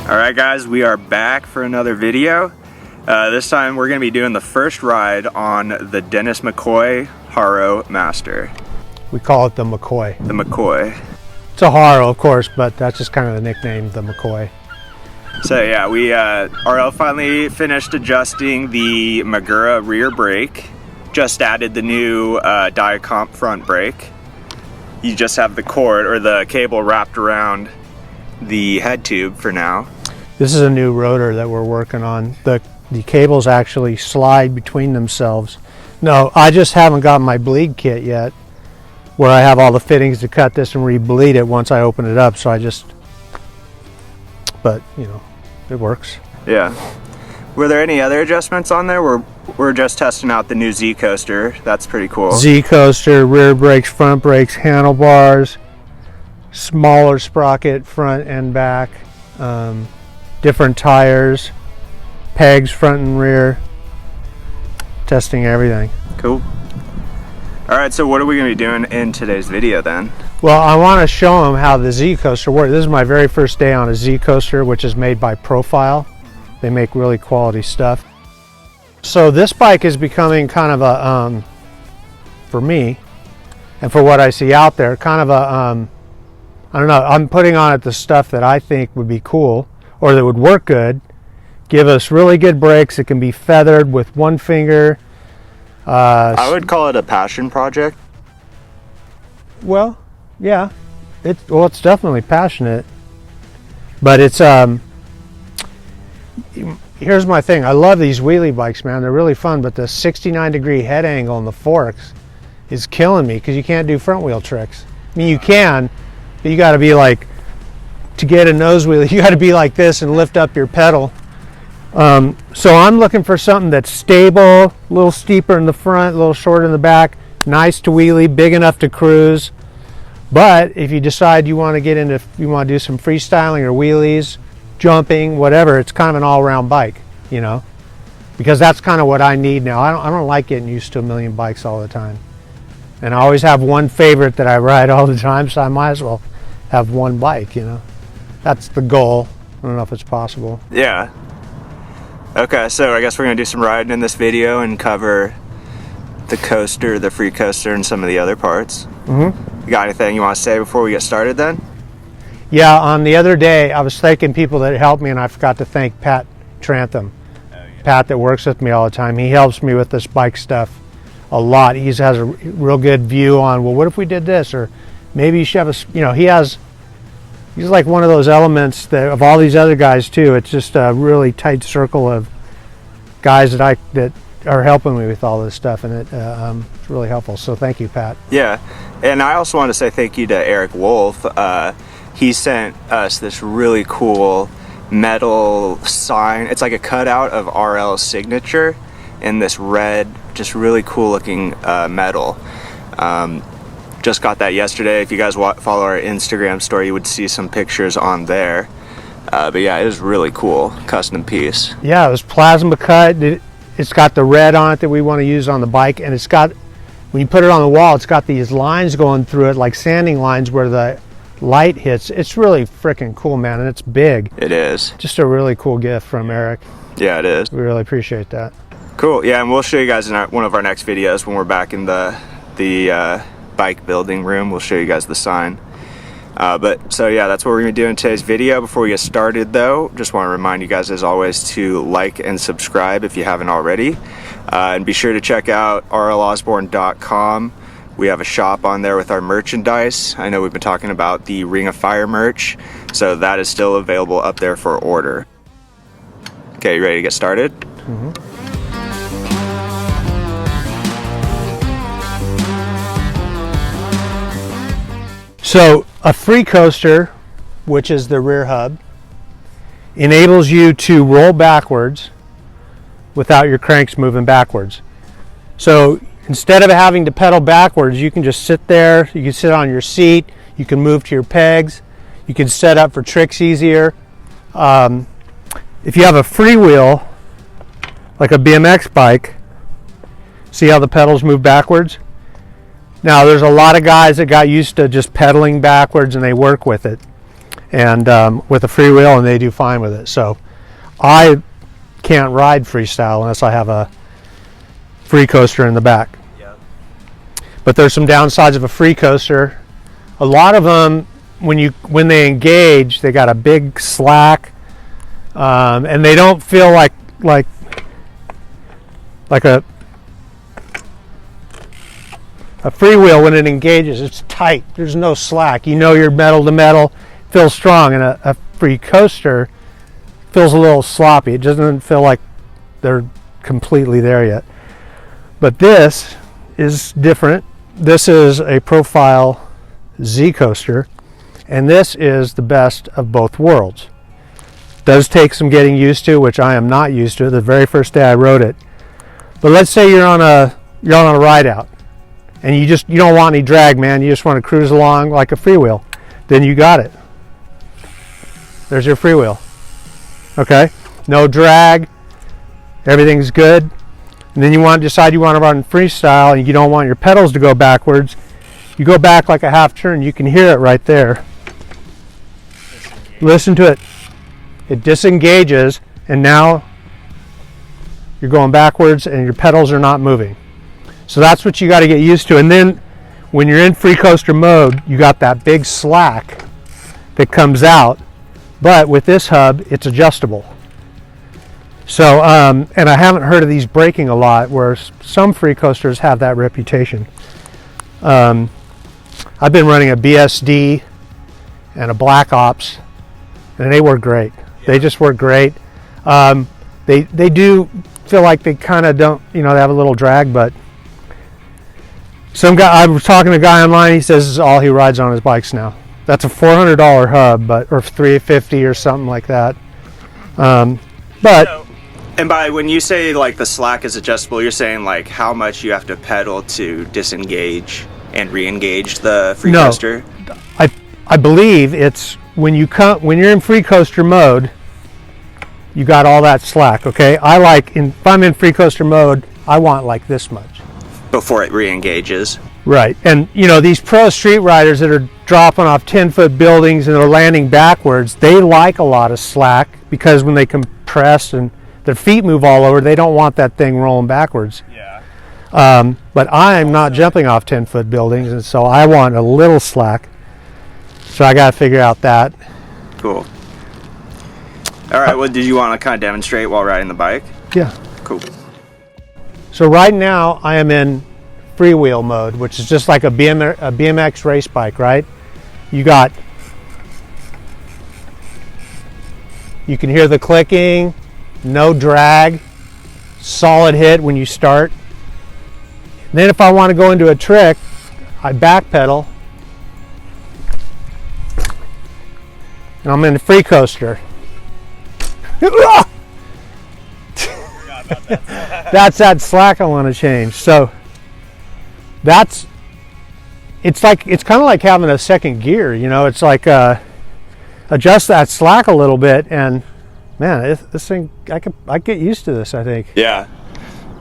Alright guys, we are back for another video. This time we're going to be doing the first ride on the Dennis McCoy Haro Master. We call it the McCoy. The McCoy. It's a Haro, of course, but that's just kind of the nickname, the McCoy. So yeah, RL finally finished adjusting the Magura rear brake. Just added the new Diacomp front brake. You just have the cord or the cable wrapped around the head tube for now. This is a new rotor that we're working on. The cables actually slide between themselves. No, I just haven't got my bleed kit yet, where I have all the fittings to cut this and re-bleed it once I open it up. So but you know, it works. Yeah. Were there any other adjustments on there? We're just testing out the new Z coaster. That's pretty cool. Z coaster, rear brakes, front brakes, handlebars, smaller sprocket front and back, different tires, pegs front and rear, testing everything. Cool. Alright, so what are we going to be doing in today's video then? Well, I want to show them how the Z coaster works. This is my very first day on a Z coaster, which is made by Profile. They make really quality stuff. So this bike is becoming kind of a, for me, and for what I see out there, kind of a, I don't know, I'm putting on it the stuff that I think would be cool, or that would work good, give us really good brakes that can be feathered with one finger. I would call it a passion project. Well, yeah, it's definitely passionate, but it's, here's my thing. I love these wheelie bikes, man. They're really fun, but the 69-degree head angle on the forks is killing me because you can't do front wheel tricks. I mean, you can, but you got to be like, to get a nose wheel, you got to be like this and lift up your pedal. So I'm looking for something that's stable, a little steeper in the front, a little shorter in the back, nice to wheelie, big enough to cruise. But if you decide you want to get into, you want to do some freestyling or wheelies, jumping, whatever, it's kind of an all-around bike, you know, because that's kind of what I need now. I don't like getting used to a million bikes all the time, and I always have one favorite that I ride all the time, so I might as well have one bike, you know. That's the goal. I don't know if it's possible. Yeah. Okay, so I guess we're gonna do some riding in this video and cover the coaster, the free coaster, and some of the other parts. Mm-hmm. You got anything you want to say before we get started then? Yeah, on the other day, I was thanking people that helped me, and I forgot to thank Pat Trantham. Oh, yeah. Pat that works with me all the time. He helps me with this bike stuff a lot. He has a real good view on, well, what if we did this? Or maybe you should have a, you know, he's like one of those elements that of all these other guys too. It's just a really tight circle of guys that are helping me with all this stuff, and it's really helpful. So thank you, Pat. Yeah, and I also want to say thank you to Eric Wolf. He sent us this really cool metal sign. It's like a cutout of RL's signature in this red, just really cool looking metal. Just got that yesterday. If you guys follow our Instagram story, you would see some pictures on there. But yeah, it is really cool, custom piece. Yeah, it was plasma cut. It's got the red on it that we want to use on the bike, and it's got, when you put it on the wall, it's got these lines going through it, like sanding lines where the light hits. It's really freaking cool, man, and it's big. It is. Just a really cool gift from Eric. Yeah, it is. We really appreciate that. Cool. Yeah, and we'll show you guys in one of our next videos when we're back in the bike building room. We'll show you guys the sign. So yeah, that's what we're gonna do in today's video. Before we get started though, just want to remind you guys as always to like and subscribe if you haven't already, and be sure to check out rlosborn.com. We have a shop on there with our merchandise. I know we've been talking about the Ring of Fire merch, so that is still available up there for order. Okay, you ready to get started? Mm-hmm. So a free coaster, which is the rear hub, enables you to roll backwards without your cranks moving backwards. So instead of having to pedal backwards, you can just sit there, you can sit on your seat, you can move to your pegs, you can set up for tricks easier. If you have a freewheel, like a BMX bike, see how the pedals move backwards? Now there's a lot of guys that got used to just pedaling backwards and they work with it. and with a freewheel, and they do fine with it. So I can't ride Freestyle unless I have a free coaster in the back. Yep. But there's some downsides of a free coaster. A lot of them, when they engage, they got a big slack, and they don't feel like a freewheel. When it engages, it's tight. There's no slack. You know you're metal to metal, feels strong. And a free coaster feels a little sloppy. It doesn't feel like they're completely there yet. But this is different. This is a profile Z coaster, and this is the best of both worlds. Does take some getting used to, which I am not used to the very first day I rode it. But let's say you're on a ride out, and you don't want any drag, man. You just want to cruise along like a freewheel. Then you got it. There's your freewheel. Okay, no drag. Everything's good. And then you decide you want to run freestyle, and you don't want your pedals to go backwards. You go back like a half turn. You can hear it right there. Listen to it. It disengages, and now you're going backwards, and your pedals are not moving. So that's what you got to get used to. And then when you're in free coaster mode, you got that big slack that comes out. But with this hub, it's adjustable. So, and I haven't heard of these breaking a lot, where some free coasters have that reputation. I've been running a BSD and a Black Ops, and they work great. Yeah. They just work great. They do feel like they kind of don't, they have a little drag, but I was talking to a guy online, he says this is all he rides on his bikes now. That's a $400 hub, or $350 or something like that. And by when you say like the slack is adjustable, you're saying like how much you have to pedal to disengage and re-engage the free coaster? I believe it's when you're in free coaster mode, you got all that slack. Okay, if I'm in free coaster mode, I want like this much before it re-engages. Right, and these pro street riders that are dropping off 10-foot buildings and they're landing backwards, they like a lot of slack, because when they compress and their feet move all over, they don't want that thing rolling backwards. Yeah. But I'm not jumping off 10-foot buildings, and so I want a little slack. So I got to figure out that. Cool. All right, well, did you want to kind of demonstrate while riding the bike? Yeah. Cool. So right now I am in freewheel mode, which is just like a BMX race bike, right? You can hear the clicking, no drag, solid hit when you start. And then if I want to go into a trick, I backpedal, and I'm in the free coaster. That's that slack I want to change. So it's kind of like having a second gear, it's like adjust that slack a little bit, and man, this thing, I get used to this, I think. Yeah,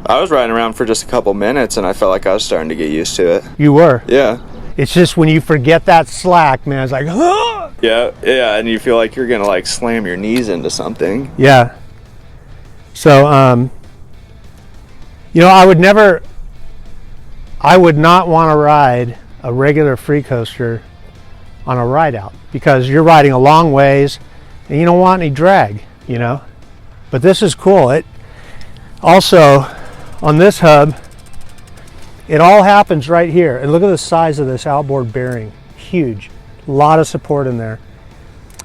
I was riding around for just a couple minutes and I felt like I was starting to get used to it. You were? Yeah. It's just when you forget that slack, man, it's like, ah! Yeah, and you feel like you're gonna like slam your knees into something. Yeah. So I would not want to ride a regular free coaster on a ride out, because you're riding a long ways and you don't want any drag, But this is cool. It also, on this hub, it all happens right here. And look at the size of this outboard bearing. Huge. A lot of support in there.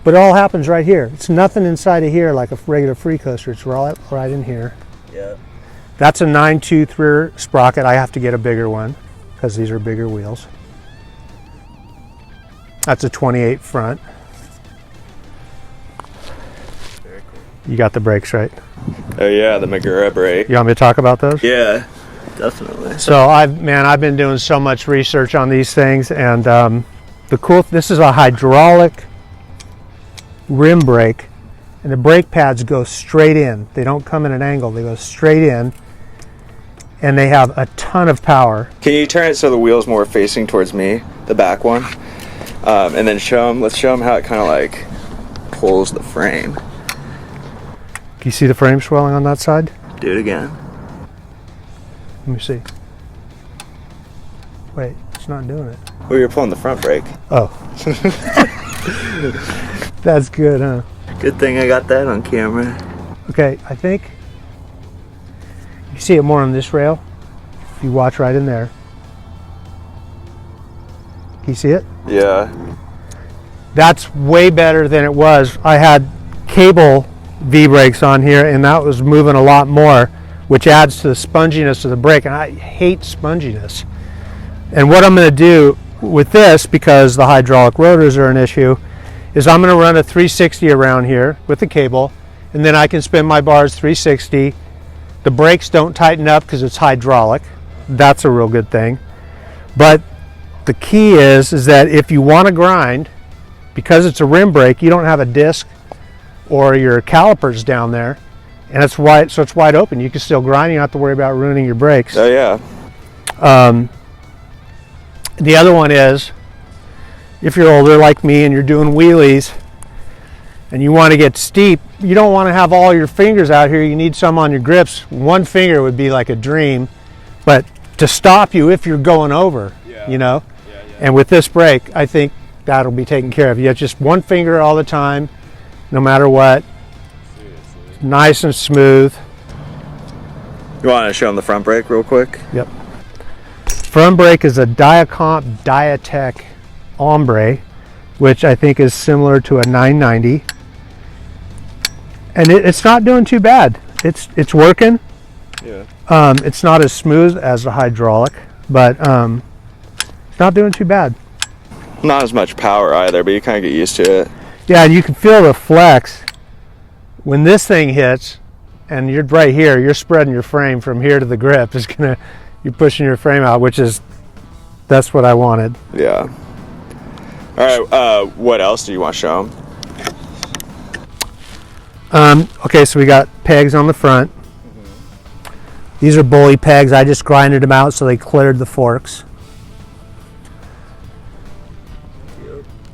But it all happens right here. It's nothing inside of here like a regular free coaster. It's right in here. Yeah. That's a 9-tooth rear sprocket. I have to get a bigger one because these are bigger wheels. That's a 28 front. Very cool. You got the brakes, right? Oh yeah, the Magura brake. You want me to talk about those? Yeah, definitely. So I've been doing so much research on these things, and this is a hydraulic rim brake, and the brake pads go straight in. They don't come in an angle, they go straight in, and they have a ton of power. Can you turn it so the wheel's more facing towards me, the back one? And then let's show them how it kind of like pulls the frame. Can you see the frame swelling on that side? Do it again. Let me see. Wait, it's not doing it. Well, you're pulling the front brake. Oh. That's good, huh? Good thing I got that on camera. Okay, I think you see it more on this rail. If you watch right in there. Can you see it? Yeah. That's way better than it was. I had cable V-brakes on here and that was moving a lot more, which adds to the sponginess of the brake, and I hate sponginess. And what I'm going to do with this, because the hydraulic rotors are an issue, is I'm going to run a 360 around here with the cable, and then I can spin my bars 360. The brakes don't tighten up because it's hydraulic. That's a real good thing. But the key is that if you want to grind, because it's a rim brake, you don't have a disc or your calipers down there, and it's wide, so it's wide open. You can still grind. You don't have to worry about ruining your brakes. Oh yeah. The other one is, if you're older like me and you're doing wheelies and you want to get steep, you don't want to have all your fingers out here. You need some on your grips. One finger would be like a dream, but to stop you if you're going over, you know. And with this brake, I think that'll be taken care of. You have just one finger all the time, no matter what. Seriously. Nice and smooth. You want to show them the front brake real quick? Yep. Front brake is a Diacomp Diatec Ombre, which I think is similar to a 990. And it's not doing too bad. It's working. Yeah. It's not as smooth as the hydraulic, but it's not doing too bad. Not as much power either, but you kind of get used to it. Yeah, and you can feel the flex when this thing hits, and you're right here. You're spreading your frame from here to the grip. You're pushing your frame out, that's what I wanted. Yeah. All right. What else do you want to show them? Okay, so we got pegs on the front. These are bully pegs. I just grinded them out so they cleared the forks.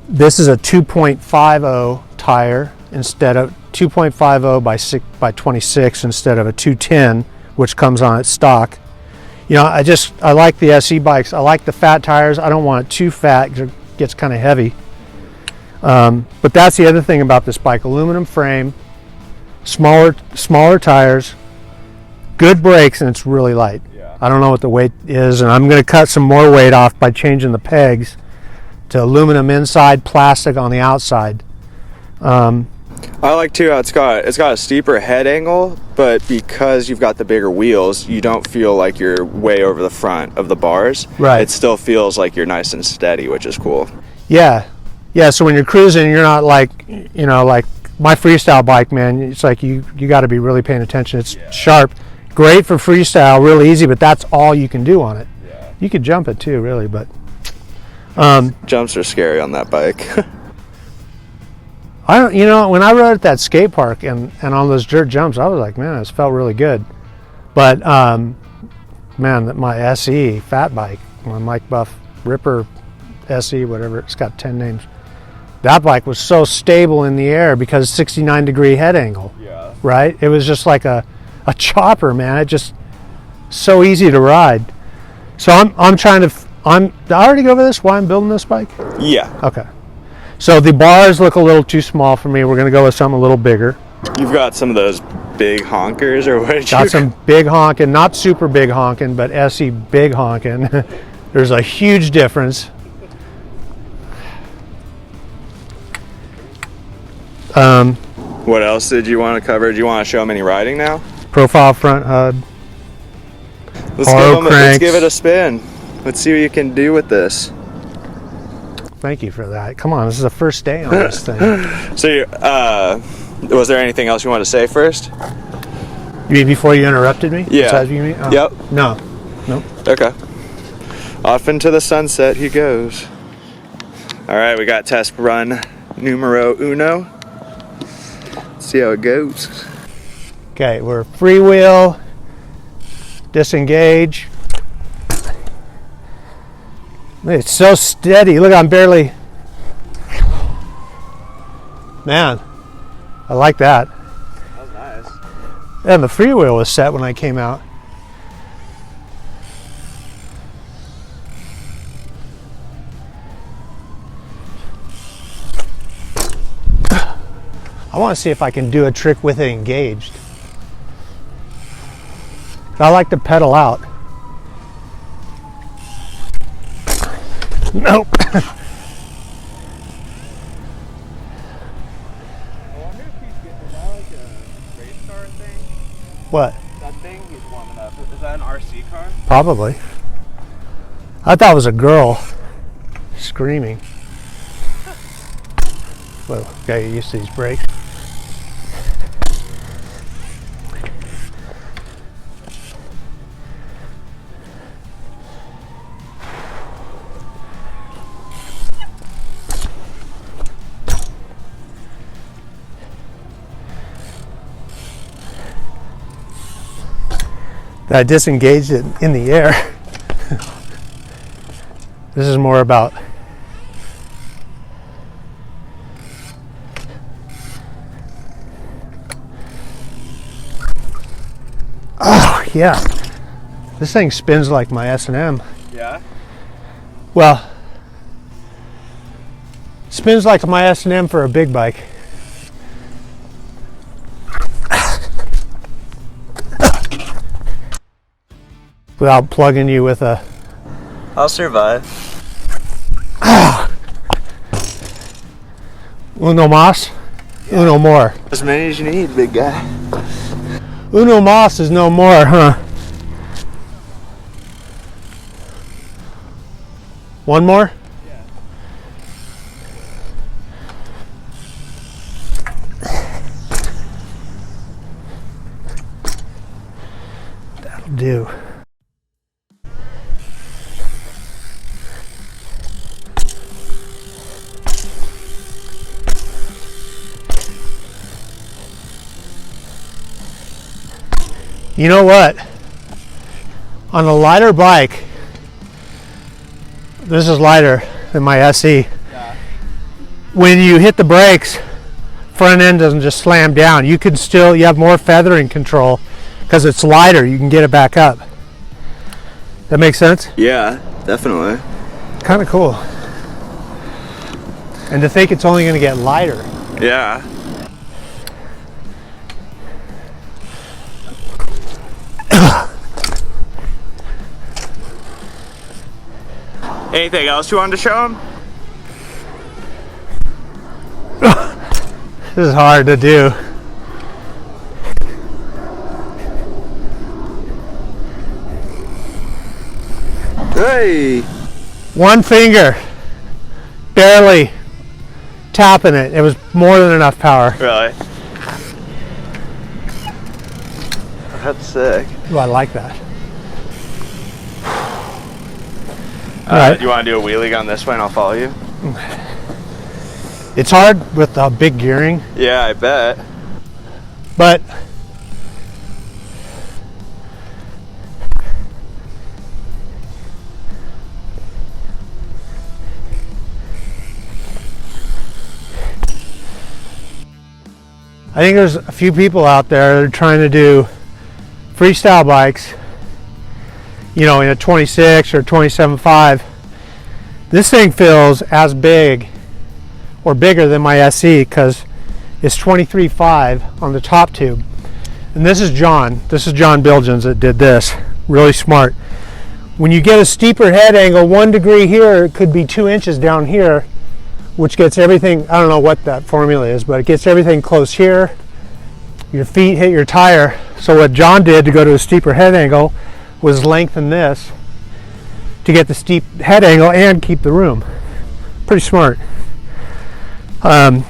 This is a 2.50 tire instead of 2.50 by 26 instead of a 210, which comes on its stock. You know, I like the SE bikes. I like the fat tires. I don't want it too fat because it gets kind of heavy. But that's the other thing about this bike: aluminum frame, smaller tires, good brakes, and it's really light. Yeah. I don't know what the weight is, and I'm going to cut some more weight off by changing the pegs to aluminum inside, plastic on the outside. I like too how it's got a steeper head angle, but because you've got the bigger wheels, you don't feel like you're way over the front of the bars. Right. It still feels like you're nice and steady, which is cool. Yeah. So when you're cruising, you're not like, you know, like my Freestyle bike, man. It's like you got to be really paying attention. It's sharp, great for freestyle, really easy, but that's all you can do on it. Yeah. You could jump it too, really, but jumps are scary on that bike. When I rode at that skate park and on those dirt jumps, I was like, man, this felt really good. But man, my SE fat bike, my Mike Buff Ripper SE, whatever, it's got 10 names. That bike was so stable in the air because 69-degree head angle. Yeah. Right? It was just like a chopper, man. It just so easy to ride. So did I already go over this? Why I'm building this bike? Yeah. Okay. So the bars look a little too small for me. We're going to go with something a little bigger. You've got some of those big honkers, or what? Got some big honking, not super big honking, but SE big honking. There's a huge difference. What else did you want to cover? Do you want to show them any riding now? Profile front HUD. Let's give it a spin. Let's see what you can do with this. Thank you for that. Come on, this is the first day on this thing. So, was there anything else you wanted to say first? You mean before you interrupted me? Yeah. Besides you mean? Oh. Yep. No. Nope. Okay. Off into the sunset he goes. All right, we got test run numero uno. Let's see how it goes. Okay, we're freewheel, disengage. It's so steady. Look, I'm barely Man, I like that. That was nice. And the freewheel was set when I came out. I want to see if I can do a trick with it engaged. I like to pedal out. Nope. I wonder if he's getting, is that like a race car thing? What? That thing he's warming up, is that an RC car? Probably. I thought it was a girl screaming. Well, gotta get used to these brakes. I disengaged it in the air. This is more about yeah. This thing spins like my S&M. Yeah? Well, spins like my S&M for a big bike. Without plugging you with a... I'll survive. Uno mas, uno more. As many as you need, big guy. Uno mas is no more, huh? One more? Yeah. That'll do. You know what? On a lighter bike, this is lighter than my SE. Yeah. When you hit the brakes, front end doesn't just slam down. You have more feathering control because it's lighter. You can get it back up. That makes sense? Yeah, definitely. Kind of cool. And to think it's only going to get lighter. Yeah. Anything else you wanted to show him? This is hard to do. Hey! One finger, barely tapping it. It was more than enough power. Really? That's sick. Ooh, I like that. All right. Do you want to do a wheelie on this way and I'll follow you? It's hard with the big gearing, Yeah, I bet. but I think there's a few people out there that are trying to do freestyle bikes, you know, in a 26 or 27.5. This thing feels as big or bigger than my SE because it's 23.5 on the top tube. And this is John Bilgens that did this. Really smart. When you get a steeper head angle, 1 degree here, it could be 2 inches down here, which gets everything, I don't know what that formula is, but it gets everything close here. Your feet hit your tire. So what John did to go to a steeper head angle was lengthen this to get the steep head angle and keep the room. Pretty smart. I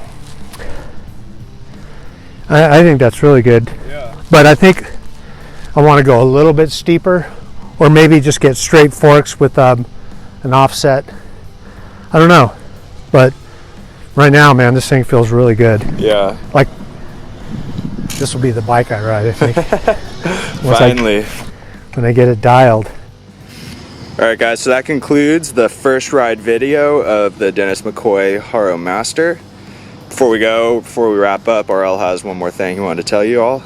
think that's really good. Yeah. But I think I want to go a little bit steeper, or maybe just get straight forks with an offset. I don't know, but right now, man, this thing feels really good. Yeah. Like, this will be the bike I ride, I think. Finally. When I get it dialed. Alright guys, so that concludes the first ride video of the Dennis McCoy Haro Master. before we wrap up, RL has one more thing he wanted to tell you all.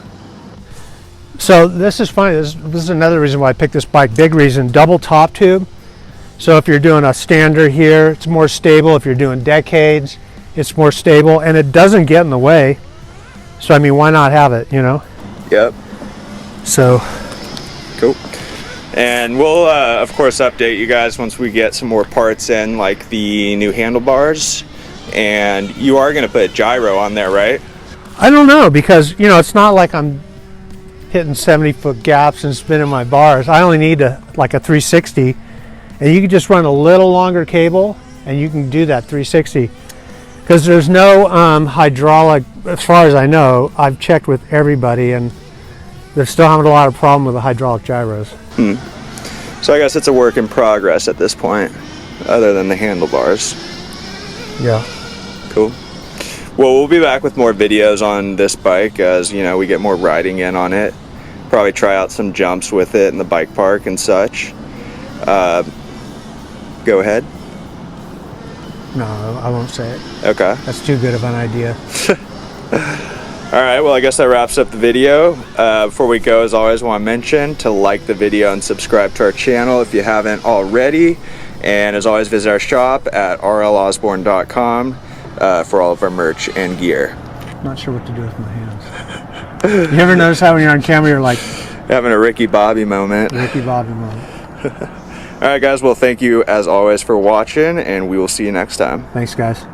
So this is funny. This is another reason why I picked this bike. Big reason, double top tube. So if you're doing a standard here, it's more stable. If you're doing decades, it's more stable, and it doesn't get in the way. So I mean, why not have it, you know? Yep. So cool. And we'll of course update you guys once we get some more parts in, like the new handlebars. And you are going to put gyro on there, right? I don't know, because you know, it's not like I'm hitting 70-foot gaps and spinning my bars. I only need like a 360, and you can just run a little longer cable and you can do that 360, because there's no hydraulic, as far as I know. I've checked with everybody and they're still having a lot of problem with the hydraulic gyros. So I guess it's a work in progress at this point, other than the handlebars. Yeah. Cool. Well, we'll be back with more videos on this bike as, you know, we get more riding in on it. Probably try out some jumps with it in the bike park and such. Go ahead. No, I won't say it. Okay. That's too good of an idea. All right, well, I guess that wraps up the video. Before we go, as always, I want to mention to like the video and subscribe to our channel if you haven't already. And as always, visit our shop at rlosborn.com for all of our merch and gear. Not sure what to do with my hands. You ever notice how when you're on camera, you're like... Having a Ricky Bobby moment. Ricky Bobby moment. All right, guys, well, thank you, as always, for watching, and we will see you next time. Thanks, guys.